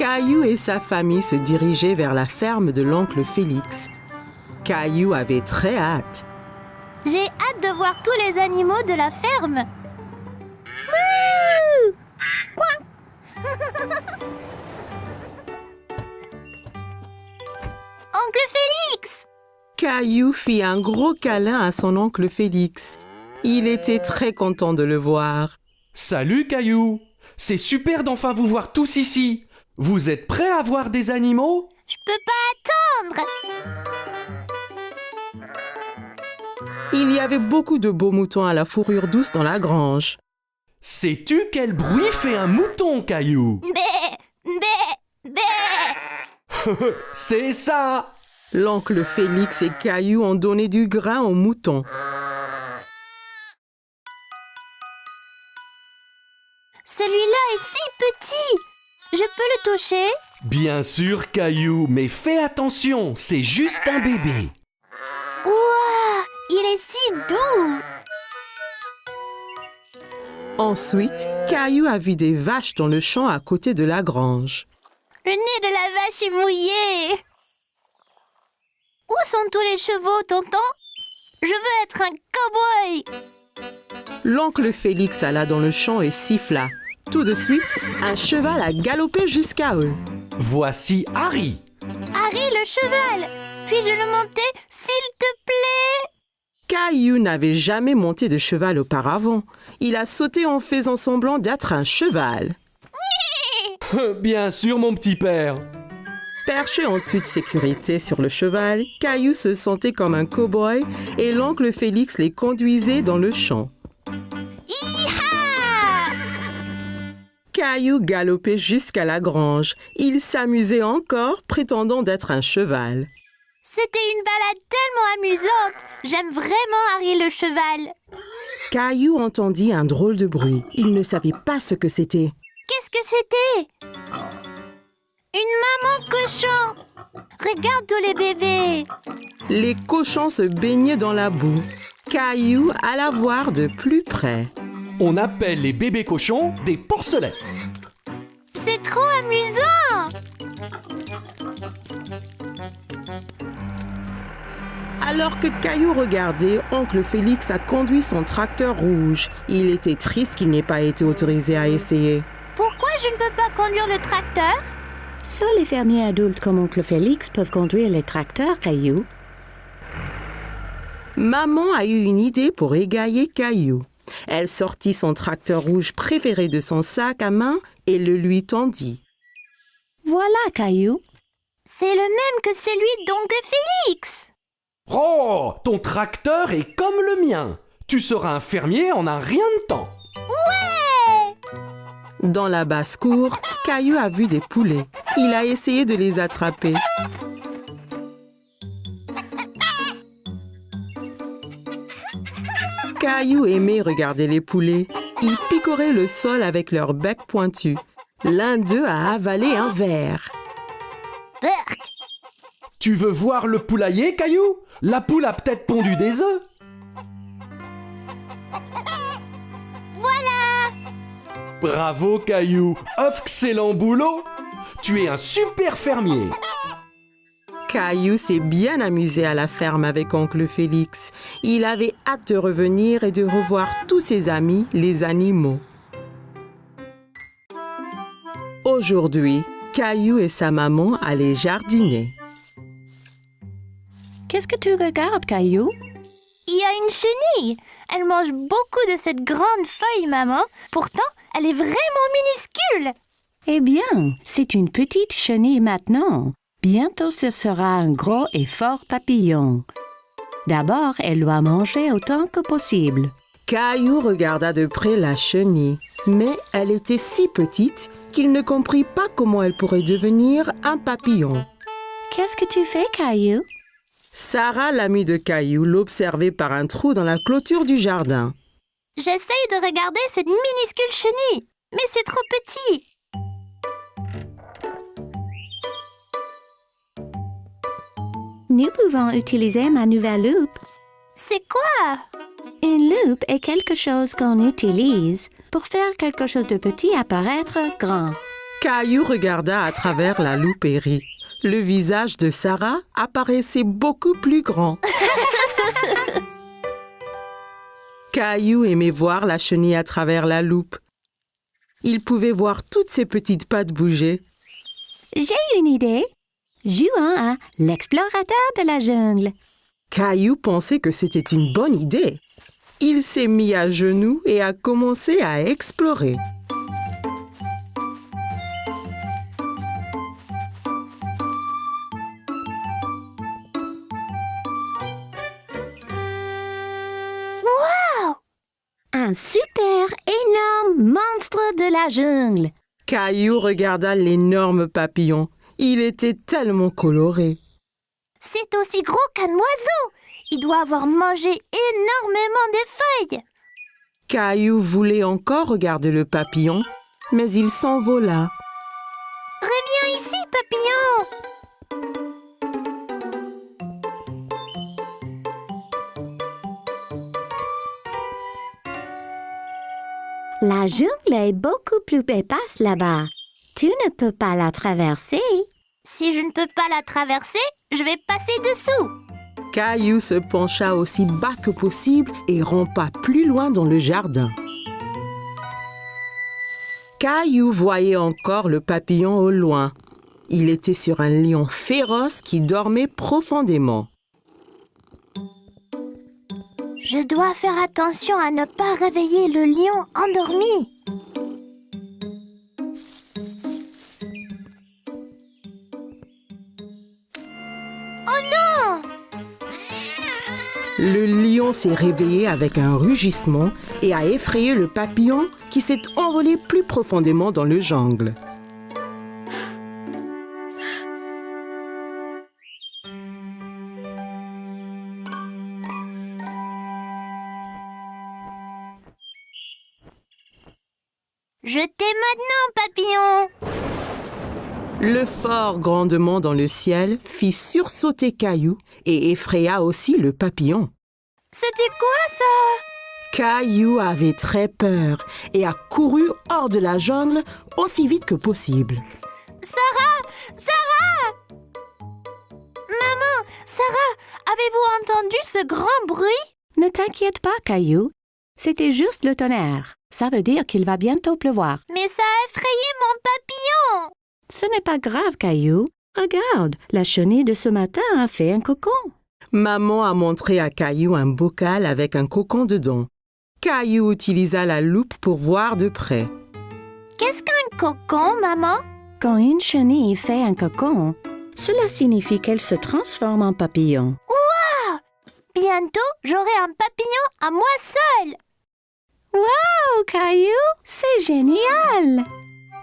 Caillou et sa famille se dirigeaient vers la ferme de l'oncle Félix. Caillou avait très hâte. J'ai hâte de voir tous les animaux de la ferme. Wouh! Quoi? Oncle Félix! Caillou fit un gros câlin à son oncle Félix. Il était très content de le voir. Salut Caillou! C'est super d'enfin vous voir tous ici. Vous êtes prêts à voir des animaux? Je peux pas attendre! Il y avait beaucoup de beaux moutons à la fourrure douce dans la grange. Sais-tu quel bruit fait un mouton, Caillou? Bé! Bé! Bé! C'est ça! L'oncle Félix et Caillou ont donné du grain aux moutons. Celui-là est si petit! Je peux le toucher? Bien sûr, Caillou, mais fais attention, c'est juste un bébé. Ouah! Il est si doux! Ensuite, Caillou a vu des vaches dans le champ à côté de la grange. Le nez de la vache est mouillé! Où sont tous les chevaux, tonton? Je veux être un cow-boy! L'oncle Félix alla dans le champ et siffla. Tout de suite, un cheval a galopé jusqu'à eux. Voici Harry. Harry, le cheval! Puis-je le monter, s'il te plaît? Caillou n'avait jamais monté de cheval auparavant. Il a sauté en faisant semblant d'être un cheval. Bien sûr, mon petit père. Perché en toute sécurité sur le cheval, Caillou se sentait comme un cow-boy et l'oncle Félix les conduisait dans le champ. Hi-ha! Caillou galopait jusqu'à la grange. Il s'amusait encore, prétendant d'être un cheval. C'était une balade tellement amusante! J'aime vraiment Harry le cheval! Caillou entendit un drôle de bruit. Il ne savait pas ce que c'était. Qu'est-ce que c'était? Une maman cochon! Regarde tous les bébés! Les cochons se baignaient dans la boue. Caillou alla voir de plus près. On appelle les bébés cochons des porcelets. C'est trop amusant! Alors que Caillou regardait, oncle Félix a conduit son tracteur rouge. Il était triste qu'il n'ait pas été autorisé à essayer. Pourquoi je ne peux pas conduire le tracteur? Seuls les fermiers adultes comme oncle Félix peuvent conduire les tracteurs, Caillou. Maman a eu une idée pour égayer Caillou. Elle sortit son tracteur rouge préféré de son sac à main et le lui tendit. Voilà, Caillou. C'est le même que celui d'oncle Félix! Oh, ton tracteur est comme le mien. Tu seras un fermier en un rien de temps. Ouais! Dans la basse-cour, Caillou a vu des poulets. Il a essayé de les attraper. Caillou aimait regarder les poulets. Ils picoraient le sol avec leur bec pointu. L'un d'eux a avalé un ver. Burk! Tu veux voir le poulailler, Caillou? La poule a peut-être pondu des œufs. Voilà! Bravo, Caillou. Excellent boulot. Tu es un super fermier. Caillou s'est bien amusé à la ferme avec oncle Félix. Il avait hâte de revenir et de revoir tous ses amis, les animaux. Aujourd'hui, Caillou et sa maman allaient jardiner. Qu'est-ce que tu regardes, Caillou? Il y a une chenille! Elle mange beaucoup de cette grande feuille, maman. Pourtant, elle est vraiment minuscule! Eh bien, c'est une petite chenille maintenant. Bientôt, ce sera un gros et fort papillon. D'abord, elle doit manger autant que possible. Caillou regarda de près la chenille, mais elle était si petite qu'il ne comprit pas comment elle pourrait devenir un papillon. Qu'est-ce que tu fais, Caillou? Sarah, l'amie de Caillou, l'observait par un trou dans la clôture du jardin. J'essaye de regarder cette minuscule chenille, mais c'est trop petit. Nous pouvons utiliser ma nouvelle loupe. C'est quoi? Une loupe est quelque chose qu'on utilise pour faire quelque chose de petit apparaître grand. Caillou regarda à travers la loupe et rit. Le visage de Sarah apparaissait beaucoup plus grand. Caillou aimait voir la chenille à travers la loupe. Il pouvait voir toutes ses petites pattes bouger. J'ai une idée. Jouons à l'explorateur de la jungle. Caillou pensait que c'était une bonne idée. Il s'est mis à genoux et a commencé à explorer. Un super énorme monstre de la jungle. Caillou regarda l'énorme papillon. Il était tellement coloré. C'est aussi gros qu'un oiseau. Il doit avoir mangé énormément de feuilles. Caillou voulait encore regarder le papillon, mais il s'envola. Reviens ici, papillon. La jungle est beaucoup plus épaisse là-bas. Tu ne peux pas la traverser. Si je ne peux pas la traverser, je vais passer dessous. Caillou se pencha aussi bas que possible et rampa plus loin dans le jardin. Caillou voyait encore le papillon au loin. Il était sur un lion féroce qui dormait profondément. Je dois faire attention à ne pas réveiller le lion endormi. Oh non! Le lion s'est réveillé avec un rugissement et a effrayé le papillon qui s'est envolé plus profondément dans le jungle. Je t'ai maintenant, papillon! Le fort grandement dans le ciel fit sursauter Caillou et effraya aussi le papillon. C'était quoi ça? Caillou avait très peur et a couru hors de la jungle aussi vite que possible. Sarah! Sarah! Maman! Sarah! Avez-vous entendu ce grand bruit? Ne t'inquiète pas, Caillou. C'était juste le tonnerre. Ça veut dire qu'il va bientôt pleuvoir. Mais ça a effrayé mon papillon! Ce n'est pas grave, Caillou. Regarde, la chenille de ce matin a fait un cocon. Maman a montré à Caillou un bocal avec un cocon dedans. Caillou utilisa la loupe pour voir de près. Qu'est-ce qu'un cocon, maman? Quand une chenille fait un cocon, cela signifie qu'elle se transforme en papillon. Bientôt, j'aurai un papillon à moi seule! Oh, Caillou, c'est génial!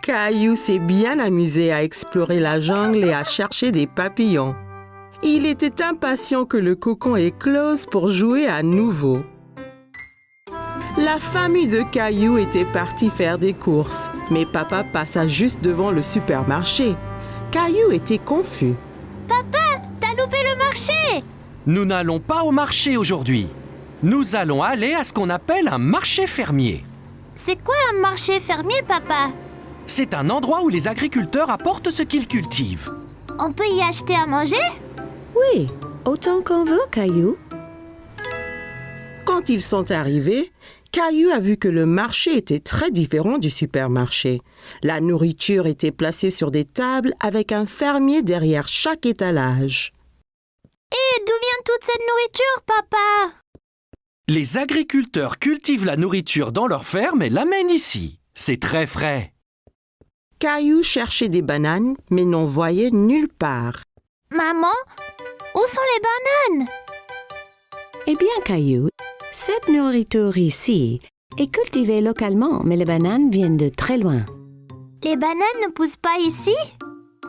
Caillou s'est bien amusé à explorer la jungle et à chercher des papillons. Il était impatient que le cocon éclose pour jouer à nouveau. La famille de Caillou était partie faire des courses, mais papa passa juste devant le supermarché. Caillou était confus. Papa, t'as loupé le marché! Nous n'allons pas au marché aujourd'hui. Nous allons aller à ce qu'on appelle un marché fermier. C'est quoi un marché fermier, papa? C'est un endroit où les agriculteurs apportent ce qu'ils cultivent. On peut y acheter à manger? Oui, autant qu'on veut, Caillou. Quand ils sont arrivés, Caillou a vu que le marché était très différent du supermarché. La nourriture était placée sur des tables avec un fermier derrière chaque étalage. Et d'où vient toute cette nourriture, papa? Les agriculteurs cultivent la nourriture dans leur ferme et l'amènent ici. C'est très frais. Caillou cherchait des bananes, mais n'en voyait nulle part. Maman, où sont les bananes? Eh bien, Caillou, cette nourriture ici est cultivée localement, mais les bananes viennent de très loin. Les bananes ne poussent pas ici?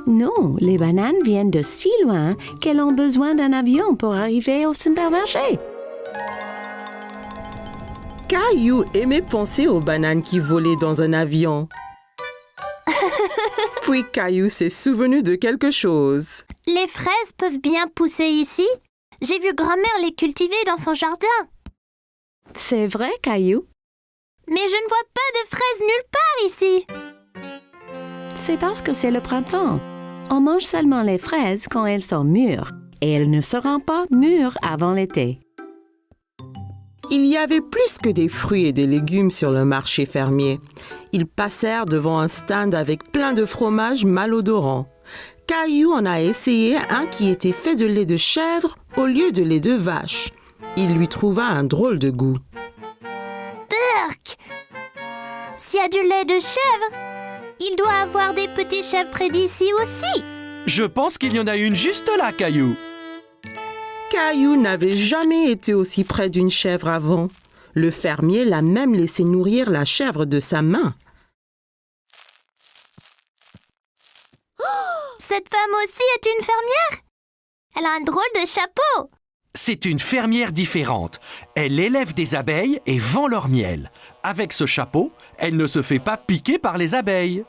Non, les bananes viennent de si loin qu'elles ont besoin d'un avion pour arriver au supermarché. Caillou aimait penser aux bananes qui volaient dans un avion. Puis Caillou s'est souvenu de quelque chose. Les fraises peuvent bien pousser ici? J'ai vu grand-mère les cultiver dans son jardin. C'est vrai, Caillou? Mais je ne vois pas de fraises nulle part ici. C'est parce que c'est le printemps. On mange seulement les fraises quand elles sont mûres et elles ne seront pas mûres avant l'été. Il y avait plus que des fruits et des légumes sur le marché fermier. Ils passèrent devant un stand avec plein de fromages malodorants. Caillou en a essayé un qui était fait de lait de chèvre au lieu de lait de vache. Il lui trouva un drôle de goût. Urk! S'il y a du lait de chèvre, il doit avoir des petits chèvres près d'ici aussi. Je pense qu'il y en a une juste là, Caillou. Caillou n'avait jamais été aussi près d'une chèvre avant. Le fermier l'a même laissé nourrir la chèvre de sa main. Cette femme aussi est une fermière. Elle a un drôle de chapeau. C'est une fermière différente. Elle élève des abeilles et vend leur miel. Avec ce chapeau, elle ne se fait pas piquer par les abeilles.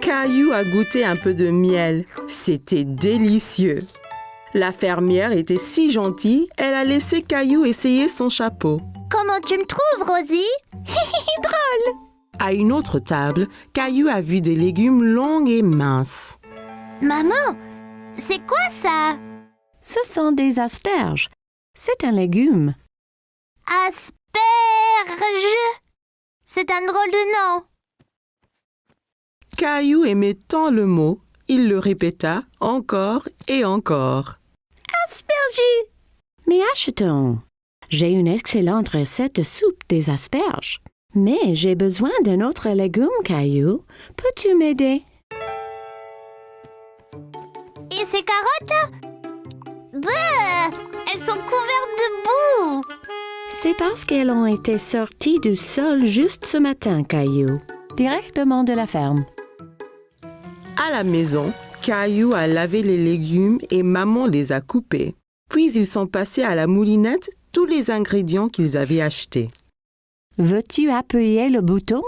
Caillou a goûté un peu de miel. C'était délicieux. La fermière était si gentille, elle a laissé Caillou essayer son chapeau. Comment tu me trouves, Rosie? Drôle. À une autre table, Caillou a vu des légumes longs et minces. Maman, c'est quoi ça? Ce sont des asperges. C'est un légume. Asperge. C'est un drôle de nom. Caillou aimait tant le mot, il le répéta encore et encore. Asperges! Mais achetons. J'ai une excellente recette de soupe des asperges. Mais j'ai besoin d'un autre légume, Caillou. Peux-tu m'aider? Et ces carottes? Bah, elles sont couvertes de boue. C'est parce qu'elles ont été sorties du sol juste ce matin, Caillou. Directement de la ferme. À la maison, Caillou a lavé les légumes et maman les a coupés. Puis ils sont passés à la moulinette tous les ingrédients qu'ils avaient achetés. Veux-tu appuyer le bouton?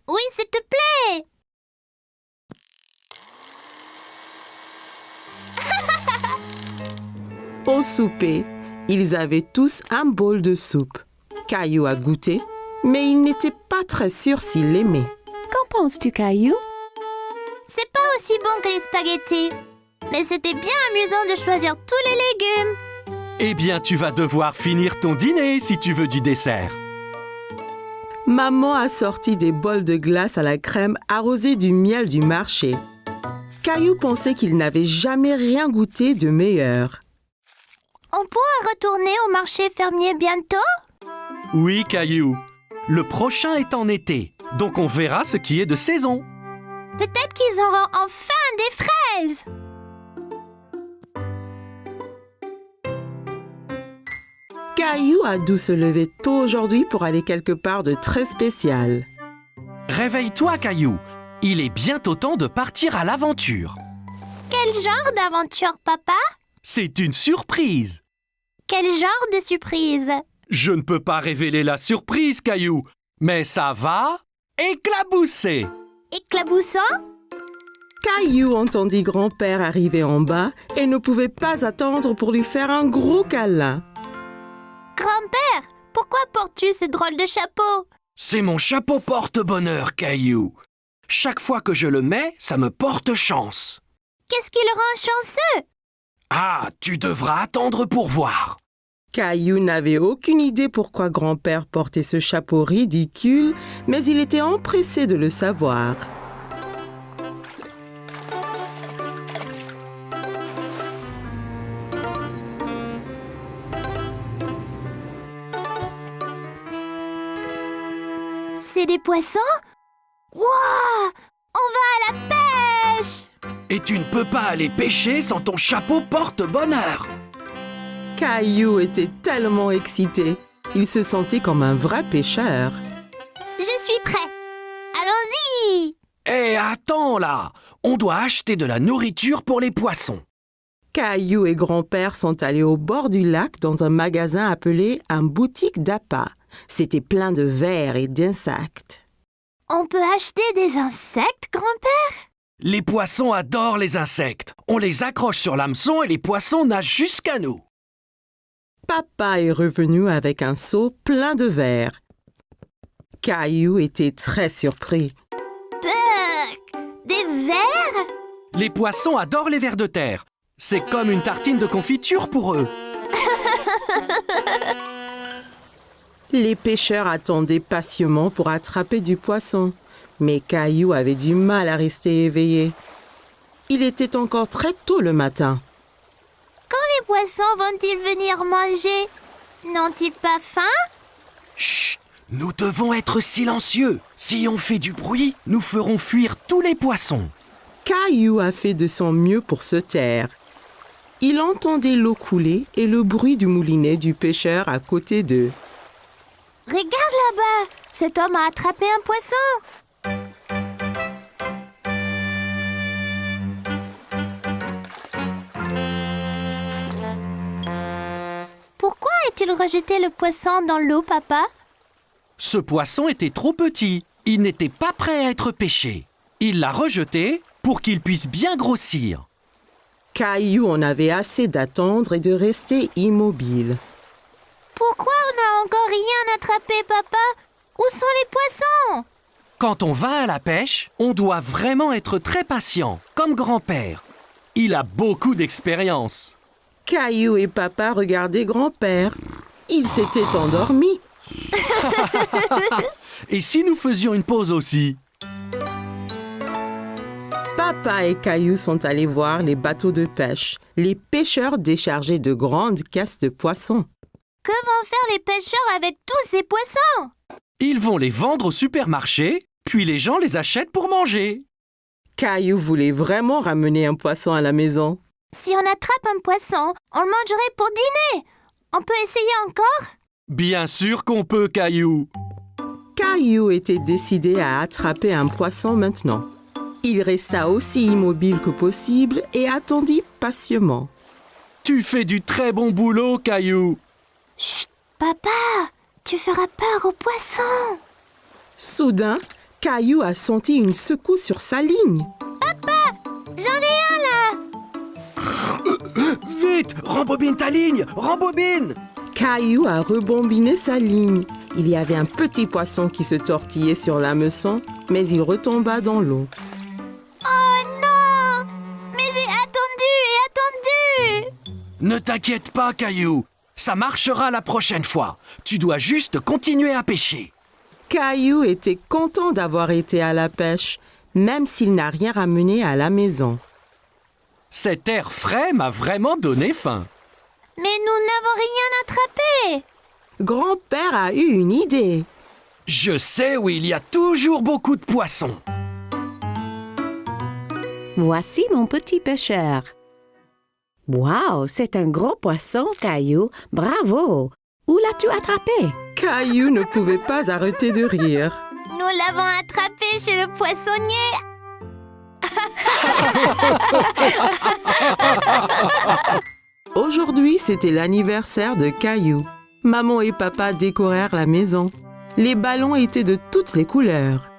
Oui, s'il te plaît. Au souper, ils avaient tous un bol de soupe. Caillou a goûté, mais il n'était pas très sûr s'il l'aimait. Qu'en penses-tu, Caillou? C'est pas aussi bon que les spaghettis. Mais c'était bien amusant de choisir tous les légumes. Eh bien, tu vas devoir finir ton dîner si tu veux du dessert. Maman a sorti des bols de glace à la crème arrosés du miel du marché. Caillou pensait qu'il n'avait jamais rien goûté de meilleur. On pourra retourner au marché fermier bientôt? Oui, Caillou. Le prochain est en été, donc on verra ce qui est de saison. Peut-être qu'ils auront enfin des fraises. Caillou a dû se lever tôt aujourd'hui pour aller quelque part de très spécial. Réveille-toi, Caillou. Il est bientôt temps de partir à l'aventure. Quel genre d'aventure, papa? C'est une surprise. Quel genre de surprise? Je ne peux pas révéler la surprise, Caillou, mais ça va éclabousser. Éclaboussant? Caillou entendit grand-père arriver en bas et ne pouvait pas attendre pour lui faire un gros câlin. Grand-père, pourquoi portes-tu ce drôle de chapeau? C'est mon chapeau porte-bonheur, Caillou. Chaque fois que je le mets, ça me porte chance. Qu'est-ce qui le rend chanceux? Ah, tu devras attendre pour voir. Caillou n'avait aucune idée pourquoi grand-père portait ce chapeau ridicule, mais il était empressé de le savoir. C'est des poissons? Wouah! On va à la pêche! Et tu ne peux pas aller pêcher sans ton chapeau porte-bonheur. Caillou était tellement excité. Il se sentait comme un vrai pêcheur. Je suis prêt. Allons-y! Eh, attends là! On doit acheter de la nourriture pour les poissons. Caillou et grand-père sont allés au bord du lac dans un magasin appelé un boutique d'appât. C'était plein de vers et d'insectes. On peut acheter des insectes, grand-père? Les poissons adorent les insectes. On les accroche sur l'hameçon et les poissons nagent jusqu'à nous. Papa est revenu avec un seau plein de vers. Caillou était très surpris. Des vers? Les poissons adorent les vers de terre. C'est comme une tartine de confiture pour eux. Les pêcheurs attendaient patiemment pour attraper du poisson, mais Caillou avait du mal à rester éveillé. Il était encore très tôt le matin. Quand les poissons vont-ils venir manger? N'ont-ils pas faim? Chut! Nous devons être silencieux. Si on fait du bruit, nous ferons fuir tous les poissons. Caillou a fait de son mieux pour se taire. Il entendait l'eau couler et le bruit du moulinet du pêcheur à côté d'eux. Regarde là-bas! Cet homme a attrapé un poisson! Pourquoi a-t-il rejeté le poisson dans l'eau, papa? Ce poisson était trop petit. Il n'était pas prêt à être pêché. Il l'a rejeté pour qu'il puisse bien grossir. Caillou en avait assez d'attendre et de rester immobile. Pourquoi on n'a encore rien attrapé, papa? Où sont les poissons? Quand on va à la pêche, on doit vraiment être très patient, comme grand-père. Il a beaucoup d'expérience. Caillou et papa regardaient grand-père. Il s'était endormi. Et si nous faisions une pause aussi? Papa et Caillou sont allés voir les bateaux de pêche. Les pêcheurs déchargeaient de grandes caisses de poissons. Que vont faire les pêcheurs avec tous ces poissons? Ils vont les vendre au supermarché, puis les gens les achètent pour manger. Caillou voulait vraiment ramener un poisson à la maison. Si on attrape un poisson, on le mangerait pour dîner. On peut essayer encore? Bien sûr qu'on peut, Caillou. Caillou était décidé à attraper un poisson maintenant. Il resta aussi immobile que possible et attendit patiemment. Tu fais du très bon boulot, Caillou. Chut, papa, tu feras peur aux poissons. Soudain, Caillou a senti une secousse sur sa ligne. J'en ai un là. Vite, rembobine ta ligne, rembobine. Caillou a rebombiné sa ligne. Il y avait un petit poisson qui se tortillait sur l'hameçon, mais il retomba dans l'eau. Oh non! Mais j'ai attendu et attendu. Ne t'inquiète pas, Caillou. Ça marchera la prochaine fois. Tu dois juste continuer à pêcher. Caillou était content d'avoir été à la pêche, même s'il n'a rien ramené à la maison. Cet air frais m'a vraiment donné faim. Mais nous n'avons rien attrapé. Grand-père a eu une idée. Je sais où il y a toujours beaucoup de poissons. Voici mon petit pêcheur. Wow, c'est un gros poisson, Caillou. Bravo! Où l'as-tu attrapé? Caillou ne pouvait pas arrêter de rire. Nous l'avons attrapé chez le poissonnier. Aujourd'hui, c'était l'anniversaire de Caillou. Maman et papa décorèrent la maison. Les ballons étaient de toutes les couleurs.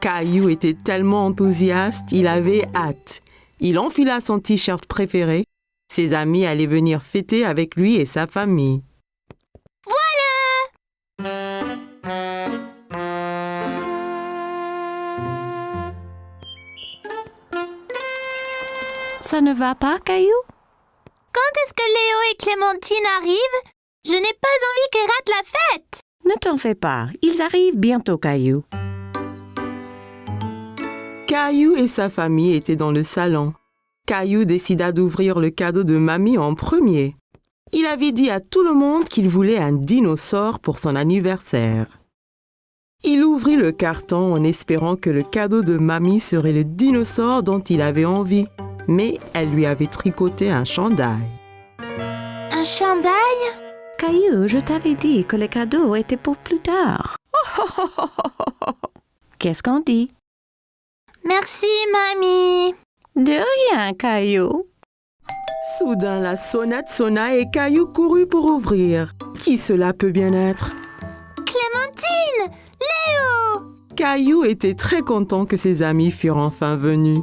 Caillou était tellement enthousiaste, il avait hâte. Il enfila son t-shirt préféré. Ses amis allaient venir fêter avec lui et sa famille. Ça ne va pas, Caillou? Quand est-ce que Léo et Clémentine arrivent? Je n'ai pas envie qu'ils ratent la fête. Ne t'en fais pas, ils arrivent bientôt, Caillou. Caillou et sa famille étaient dans le salon. Caillou décida d'ouvrir le cadeau de mamie en premier. Il avait dit à tout le monde qu'il voulait un dinosaure pour son anniversaire. Il ouvrit le carton en espérant que le cadeau de mamie serait le dinosaure dont il avait envie, mais elle lui avait tricoté un chandail. Un chandail? Caillou, je t'avais dit que les cadeaux étaient pour plus tard. Qu'est-ce qu'on dit? Merci, mamie. De rien, Caillou. Soudain, la sonnette sonna et Caillou courut pour ouvrir. Qui cela peut bien être? Clémentine! Léo! Caillou était très content que ses amis furent enfin venus.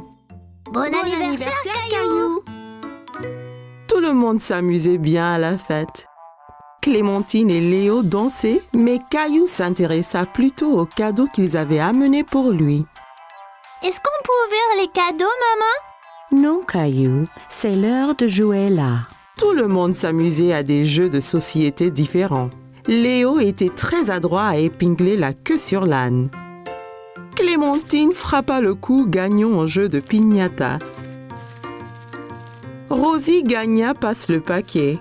Bon anniversaire, Caillou! Tout le monde s'amusait bien à la fête. Clémentine et Léo dansaient, mais Caillou s'intéressa plutôt aux cadeaux qu'ils avaient amenés pour lui. Est-ce qu'on peut ouvrir les cadeaux, maman? Non, Caillou, c'est l'heure de jouer là. Tout le monde s'amusait à des jeux de société différents. Léo était très adroit à épingler la queue sur l'âne. Clémentine frappa le coup gagnant en jeu de piñata. Rosie gagna passe le paquet.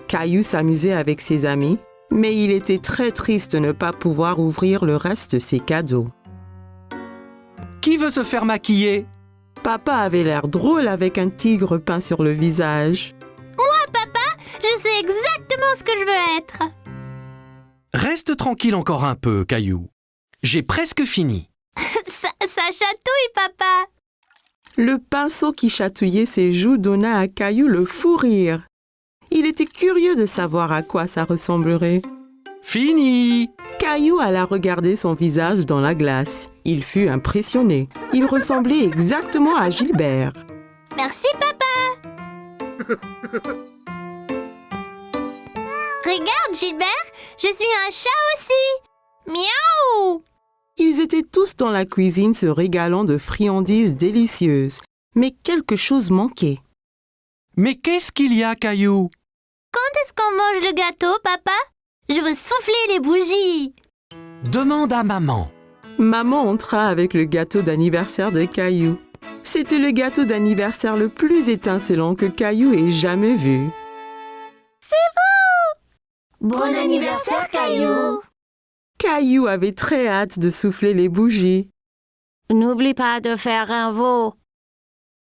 Caillou s'amusait avec ses amis, mais il était très triste de ne pas pouvoir ouvrir le reste de ses cadeaux. Qui veut se faire maquiller? Papa avait l'air drôle avec un tigre peint sur le visage. Je sais exactement ce que je veux être. Reste tranquille encore un peu, Caillou. J'ai presque fini. Ça chatouille, papa. Le pinceau qui chatouillait ses joues donna à Caillou le fou rire. Il était curieux de savoir à quoi ça ressemblerait. Fini! Caillou alla regarder son visage dans la glace. Il fut impressionné. Il ressemblait exactement à Gilbert. Merci, papa. Regarde, Gilbert, je suis un chat aussi. Miaou! Ils étaient tous dans la cuisine se régalant de friandises délicieuses. Mais quelque chose manquait. Mais qu'est-ce qu'il y a, Caillou? Quand est-ce qu'on mange le gâteau, papa? Je veux souffler les bougies. Demande à maman. Maman entra avec le gâteau d'anniversaire de Caillou. C'était le gâteau d'anniversaire le plus étincelant que Caillou ait jamais vu. Bon anniversaire, Caillou. Caillou avait très hâte de souffler les bougies. N'oublie pas de faire un veau.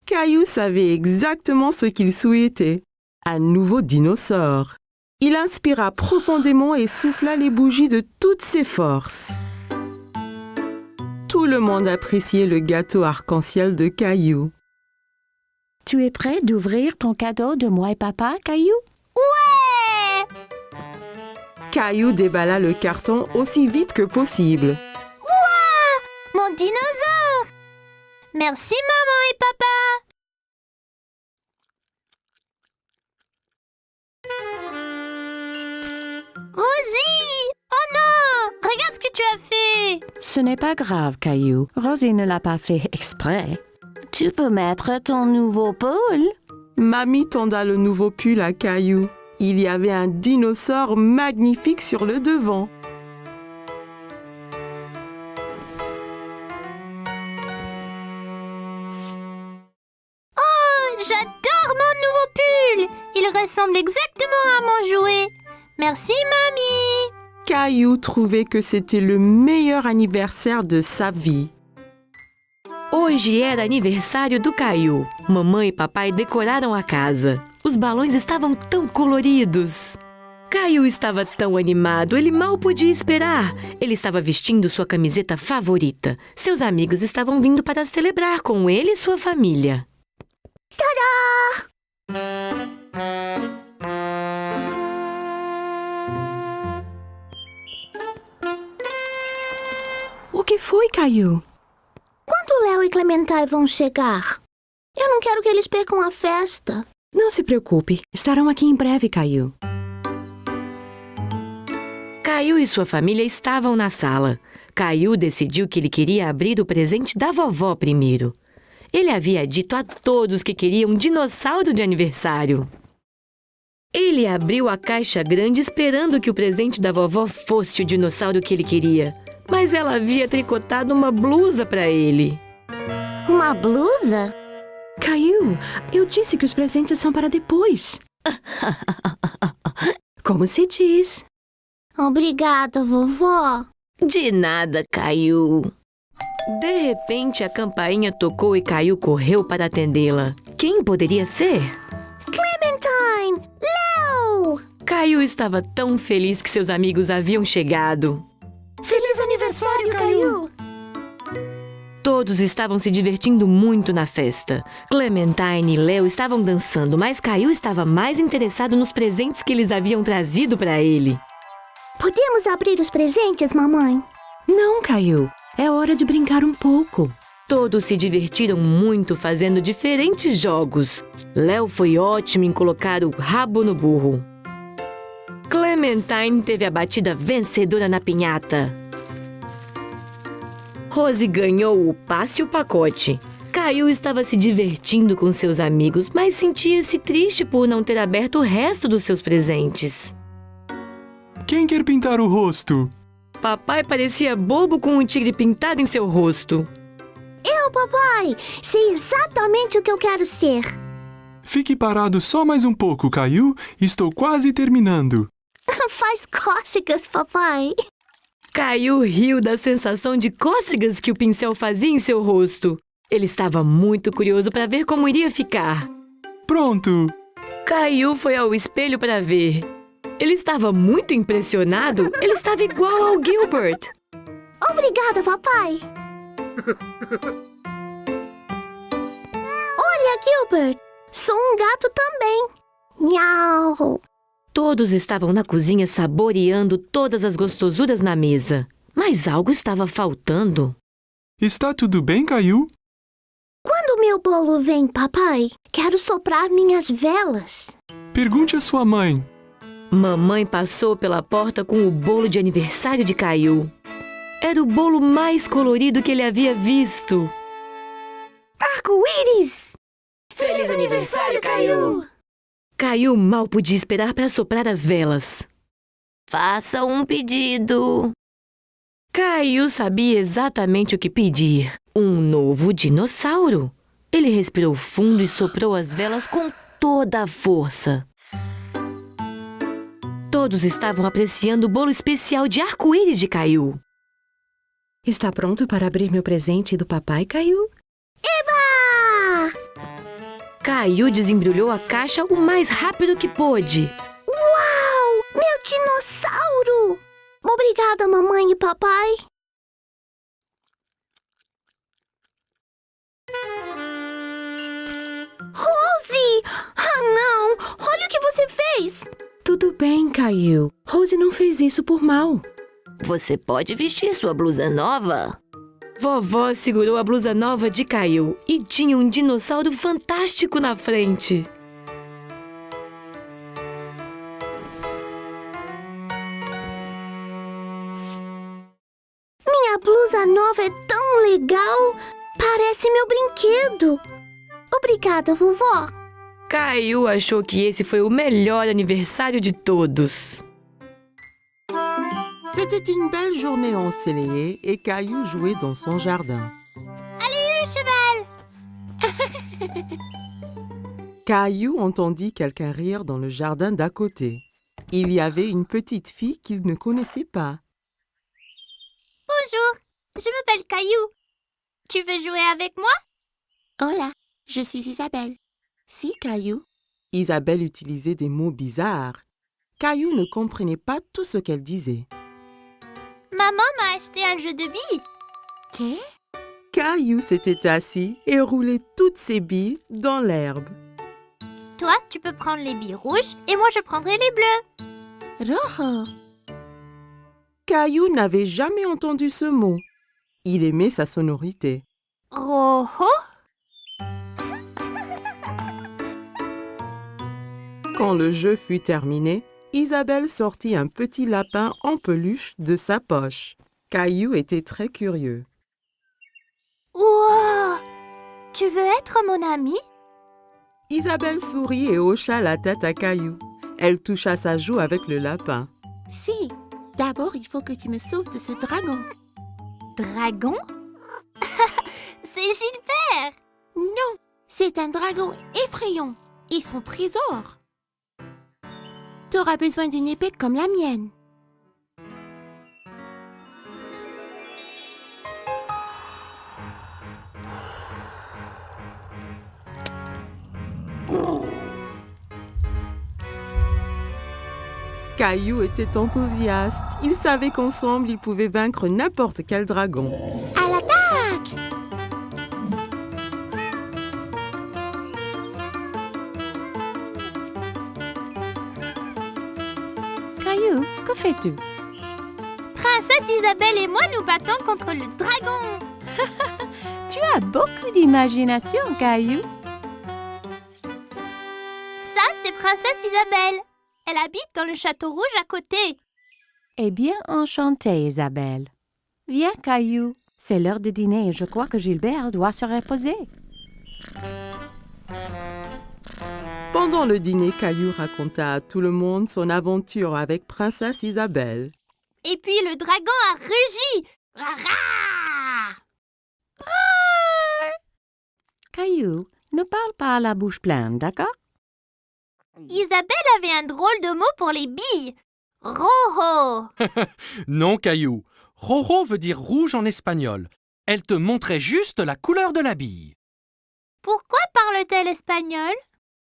Caillou savait exactement ce qu'il souhaitait. Un nouveau dinosaure. Il inspira profondément et souffla les bougies de toutes ses forces. Tout le monde appréciait le gâteau arc-en-ciel de Caillou. Tu es prêt d'ouvrir ton cadeau de moi et papa, Caillou? Ouais! Caillou déballa le carton aussi vite que possible. Mon dinosaure! Merci, maman et papa. Rosie! Oh non! Regarde ce que tu as fait! Ce n'est pas grave, Caillou. Rosie ne l'a pas fait exprès. Tu peux mettre ton nouveau pull. Mamie tenda le nouveau pull à Caillou. Il y avait un dinosaure magnifique sur le devant. J'adore mon nouveau pull! Il ressemble exactement à mon jouet. Merci, mamie! Caillou trouvait que c'était le meilleur anniversaire de sa vie. Hoje era aniversário do Caillou. Mamãe e papai decoraram a casa. Os balões estavam tão coloridos. Caillou estava tão animado, ele mal podia esperar. Ele estava vestindo sua camiseta favorita. Seus amigos estavam vindo para celebrar com ele e sua família. O que foi, Caillou? Quando Léo e Clementine vão chegar? Eu não quero que eles percam a festa. Não se preocupe, estarão aqui em breve, Caillou. Caillou e sua família estavam na sala. Caillou decidiu que ele queria abrir o presente da vovó primeiro. Ele havia dito a todos que queria um dinossauro de aniversário. Ele abriu a caixa grande esperando que o presente da vovó fosse o dinossauro que ele queria. Mas ela havia tricotado uma blusa para ele. Uma blusa? Caillou, eu disse que os presentes são para depois. Como se diz? Obrigada, vovó. De nada, Caillou. De repente, a campainha tocou e Caillou correu para atendê-la. Quem poderia ser? Clementine! Léo! Caillou estava tão feliz que seus amigos haviam chegado. Feliz aniversário, Caillou! Todos estavam se divertindo muito na festa. Clementine e Léo estavam dançando, mas Caillou estava mais interessado nos presentes que eles haviam trazido para ele. Podemos abrir os presentes, mamãe? Não, Caillou. É hora de brincar um pouco. Todos se divertiram muito fazendo diferentes jogos. Léo foi ótimo em colocar o rabo no burro. Clementine teve a batida vencedora na pinhata. Rose ganhou o passe e o pacote. Caillou estava se divertindo com seus amigos, mas sentia-se triste por não ter aberto o resto dos seus presentes. Quem quer pintar o rosto? Papai parecia bobo com um tigre pintado em seu rosto. Eu, papai, sei exatamente o que eu quero ser. Fique parado só mais um pouco, Caillou. Estou quase terminando. Faz cócegas, papai. Caillou riu da sensação de cócegas que o pincel fazia em seu rosto. Ele estava muito curioso para ver como iria ficar. Pronto! Caillou foi ao espelho para ver. Ele estava muito impressionado. Ele estava igual ao Gilbert. Obrigada, papai. Olha, Gilbert, sou um gato também. Miau. Todos estavam na cozinha saboreando todas as gostosuras na mesa. Mas algo estava faltando. Está tudo bem, Caillou? Quando meu bolo vem, papai, quero soprar minhas velas. Pergunte à sua mãe. Mamãe passou pela porta com o bolo de aniversário de Caillou. Era o bolo mais colorido que ele havia visto. Arco-íris! Feliz aniversário, Caillou! Caillou mal podia esperar para soprar as velas. Faça um pedido. Caillou sabia exatamente o que pedir. Um novo dinossauro. Ele respirou fundo e soprou as velas com toda a força. Todos estavam apreciando o bolo especial de arco-íris de Caillou. Está pronto para abrir meu presente do papai, Caillou? Eba! Caillou desembrulhou a caixa o mais rápido que pôde. Uau! Meu dinossauro! Obrigada, mamãe e papai. Rose! Ah, não! Olha o que você fez! Tudo bem, Caillou. Rose não fez isso por mal. Você pode vestir sua blusa nova? Vovó segurou a blusa nova de Caillou e tinha um dinossauro fantástico na frente. Minha blusa nova é tão legal! Parece meu brinquedo! Obrigada, vovó! Caillou achou que esse foi o melhor aniversário de todos. C'était une belle journée ensoleillée et Caillou jouait dans son jardin. Allez, le cheval! Caillou entendit quelqu'un rire dans le jardin d'à côté. Il y avait une petite fille qu'il ne connaissait pas. Bonjour, je m'appelle Caillou. Tu veux jouer avec moi? Hola, je suis Isabelle. Si, Caillou. Isabelle utilisait des mots bizarres. Caillou ne comprenait pas tout ce qu'elle disait. Maman m'a acheté un jeu de billes. ¿Qué? Caillou s'était assis et roulait toutes ses billes dans l'herbe. Toi, tu peux prendre les billes rouges et moi, je prendrai les bleues. Rojo. Caillou n'avait jamais entendu ce mot. Il aimait sa sonorité. Rojo? Quand le jeu fut terminé, Isabelle sortit un petit lapin en peluche de sa poche. Caillou était très curieux. Wow! Tu veux être mon ami? Isabelle sourit et hocha la tête à Caillou. Elle toucha sa joue avec le lapin. Si, d'abord il faut que tu me sauves de ce dragon. Dragon? C'est Gilbert! Non, c'est un dragon effrayant et son trésor. T'auras besoin d'une épée comme la mienne. Caillou était enthousiaste. Il savait qu'ensemble, ils pouvaient vaincre n'importe quel dragon. À l'attaque! Caillou, que fais-tu? Princesse Isabelle et moi nous battons contre le dragon. Tu as beaucoup d'imagination, Caillou. Ça, c'est Princesse Isabelle. Elle habite dans le château rouge à côté. Eh bien, enchantée, Isabelle. Viens, Caillou. C'est l'heure de dîner et je crois que Gilbert doit se reposer. Pendant le dîner, Caillou raconta à tout le monde son aventure avec Princesse Isabelle. Et puis le dragon a rugi. Rara! Caillou, ne parle pas à la bouche pleine, d'accord? Isabelle avait un drôle de mot pour les billes. Rojo. Non, Caillou. Rojo veut dire rouge en espagnol. Elle te montrait juste la couleur de la bille. Pourquoi parle-t-elle espagnol?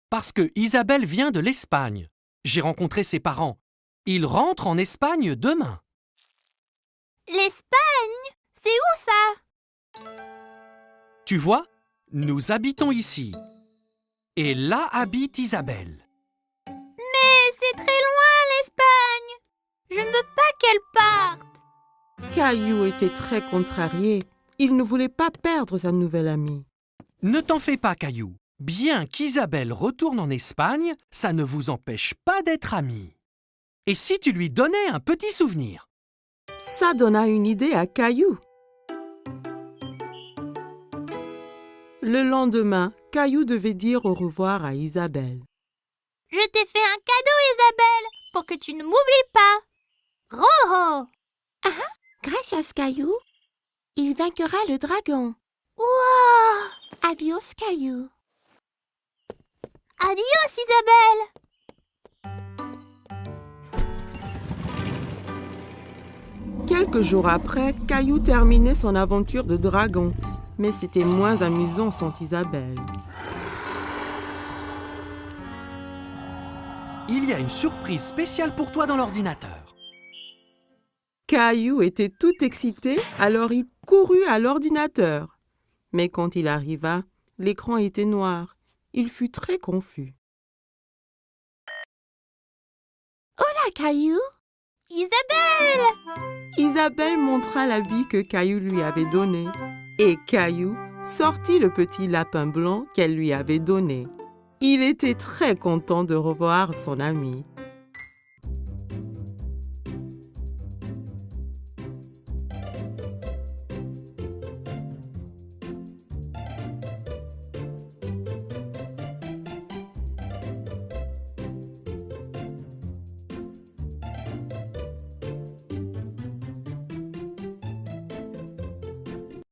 Parce que Isabelle vient de l'Espagne. J'ai rencontré ses parents. Ils rentrent en Espagne demain. L'Espagne? C'est où ça? Tu vois, nous habitons ici. Et là habite Isabelle. Mais c'est très loin l'Espagne. Je ne veux pas qu'elle parte. Caillou était très contrarié. Il ne voulait pas perdre sa nouvelle amie. Ne t'en fais pas, Caillou. Bien qu'Isabelle retourne en Espagne, ça ne vous empêche pas d'être amis. Et si tu lui donnais un petit souvenir? Ça donna une idée à Caillou. Le lendemain, Caillou devait dire au revoir à Isabelle. Je t'ai fait un cadeau, Isabelle, pour que tu ne m'oublies pas. Rojo. Grâce à ce Caillou, il vaincra le dragon. Wow. Adios, Caillou. Adios, Isabelle. Quelques jours après, Caillou terminait son aventure de dragon. Mais c'était moins amusant sans Isabelle. Il y a une surprise spéciale pour toi dans l'ordinateur. Caillou était tout excité, alors il courut à l'ordinateur. Mais quand il arriva, l'écran était noir. Il fut très confus. Hola, Caillou. Isabelle. Isabelle montra l'habit que Caillou lui avait donné. Et Caillou sortit le petit lapin blanc qu'elle lui avait donné. Il était très content de revoir son ami.